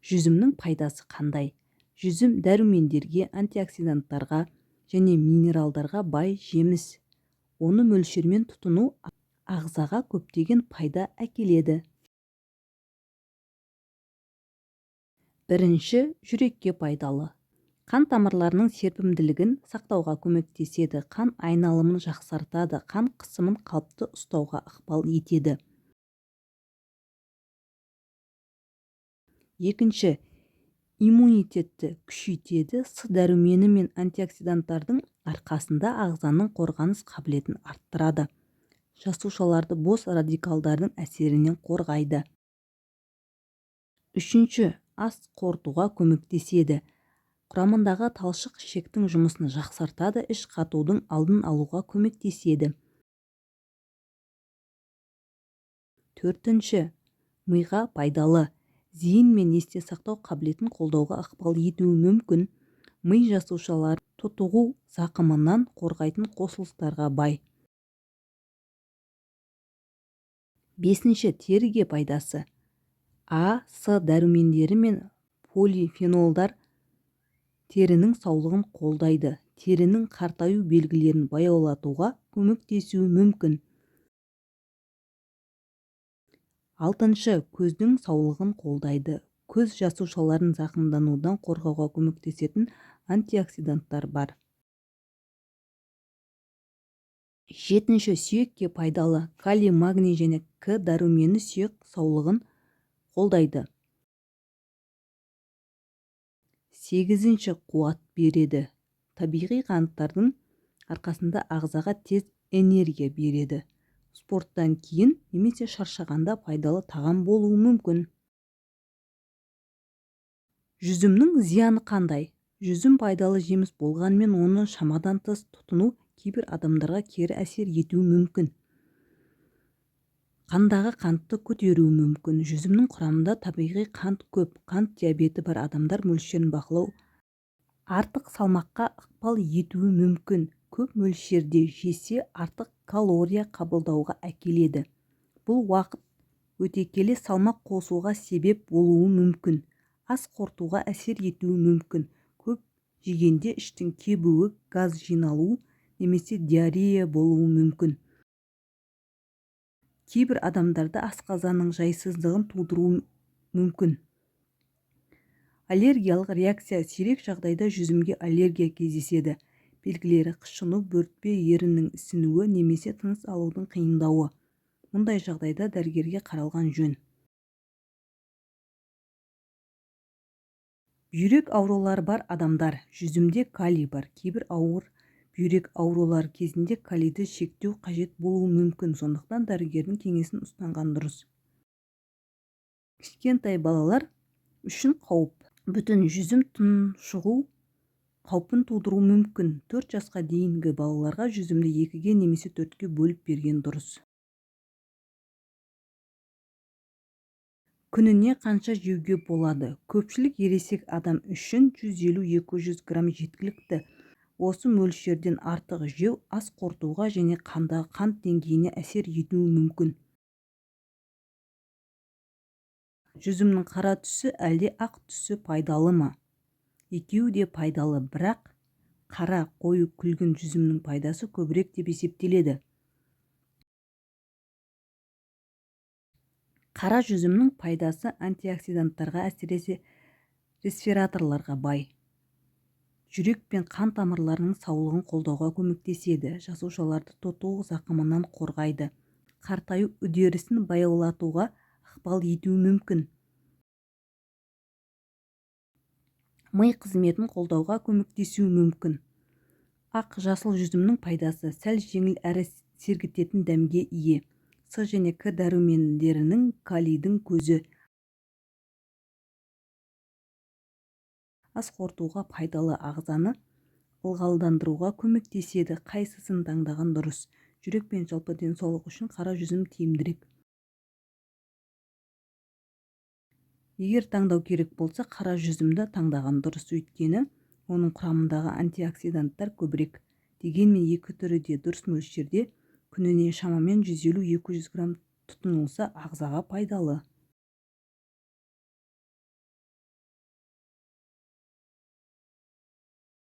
Жүзімнің пайдасы қандай? Жүзім дәрумендерге, антиоксиданттарға және минералдарға бай жеміс. Оны мөлшермен тұтыну ағзаға көптеген пайда әкеледі. Бірінші, жүрекке пайдалы. Қан тамырларының серпімділігін сақтауға көмектеседі, қан айналымын жақсартады, қан қысымын қалыпты ұстауға ықпал етеді. Екінші, иммунитетті күшейтеді. С дәрумені мен антиоксиданттардың арқасында ағзаның қорғаныс қабілетін арттырады. Жасушаларды бос радикалдардың әсерінен қорғайды. Үшінші, ас қорытуға көмектеседі. Құрамындағы талшық ішектің жұмысын жақсартады, іш қатудың алдын алуға көмектеседі. Төртінші, миға пайдалы. Зейін мен есте сақтау қабілетін қолдауға ықпал етуі мүмкін. Ми жасушалары тотығу зақымынан қорғайтын қосылыстарға бай. Бесінші, теріге пайдасы. А, С дәрумендері мен полифенолдар терінің саулығын қолдайды. Терінің қартаю белгілерін баяулатуға көмектесуі мүмкін. Алтыншы, көздің саулығын қолдайды. Көз жасушаларын зақымданудан қорғауға көмектесетін антиоксиданттар бар. Жетінші, сүйекке пайдалы. Калий, магний және К дәрумені сүйек саулығын қолдайды. Сегізінші, қуат береді. Табиғи қанттардың арқасында ағзаға тез энергия береді. Спорттан кейін немесе шаршағанда пайдалы тағам болуы мүмкін. Жүзімнің зияны қандай? Жүзім пайдалы жеміс болғанмен оны шамадан тыс тұтыну кейбір адамдарға кері әсер етуі мүмкін. Қандағы қантты көтеруі мүмкін. Жүзімнің құрамында табиғи қант көп. Қант диабеті бар адамдар мөлшерін бақылау артық салмаққа ықпал етуі мүмкін. Көп мөлшерде жесе артық калория қабылдауға әкеледі. Бұл уақыт өте келе салмақ қосуға себеп болуы мүмкін. Ас қорытуға әсер етуі мүмкін. Көп жегенде іштің кебуі, газ жиналуы немесе диарея болуы мүмкін. Кейбір адамдарда асқазанның жайсыздығын тудыруы мүмкін. Аллергиялық реакция. Сирек жағдайда жүзімге аллергия кездеседі. Белгілері қышыну, бөртпе еріннің ісінуі немесе тыныс алудың қиындауы. Мұндай жағдайда дәрігерге қаралған жөн. Бүйрек аурулары бар адамдар. Жүзімде калий бар. Кейбір ауыр бүйрек аурулары кезінде калийді шектеу қажет болуы мүмкін. Сондықтан дәрігердің кеңесін ұстанған дұрыс. Кішкентай балалар үшін қауіп. Бүтін жүзім тұншығу қаупін тудыруы мүмкін. 4 жасқа дейінгі балаларға жүзімді 2-ге немесе 4-ге бөліп берген дұрыс. Күніне қанша жеуге болады? Көпшілік ересек адам үшін 150-200 грамм жеткілікті. Осы мөлшерден артық жеу ас қорытуға және қандағы қант деңгейіне әсер етуі мүмкін. Жүзімнің қара түсі әлде ақ түсі пайдалы ма? Екеуі де пайдалы, бірақ қара қою күлгін жүзімнің пайдасы көбірек деп есептеледі. Қара жүзімнің пайдасы антиоксиданттарға, әсіресе ресвераторларға бай. Жүрек пен қан тамырларының саулығын қолдауға көмектеседі. Жасушаларды тотығу зақымынан қорғайды. Қартаю үдерісін баяулатуға ықпал етуі мүмкін. Ми қызметін қолдауға көмектесуі мүмкін. Ақ жасыл жүзімнің пайдасы. Сәл жеңіл әрі сергітетін дәмге ие. С және К дәрумендерінің калийдің көзі. Ас қорытуға пайдалы, ағзаны ылғалдандыруға көмектеседі. Қайсысын таңдаған дұрыс? Жүрек пен жалпы денсаулық үшін қара жүзім тиімдірек. Егер таңдау керек болса, қара жүзімді таңдаған дұрыс, өйткені оның құрамындағы антиоксиданттар көбірек. Дегенмен екі түрі де дұрыс мөлшерде күніне шамамен 150-200 грамм тұтынылса ағзаға пайдалы.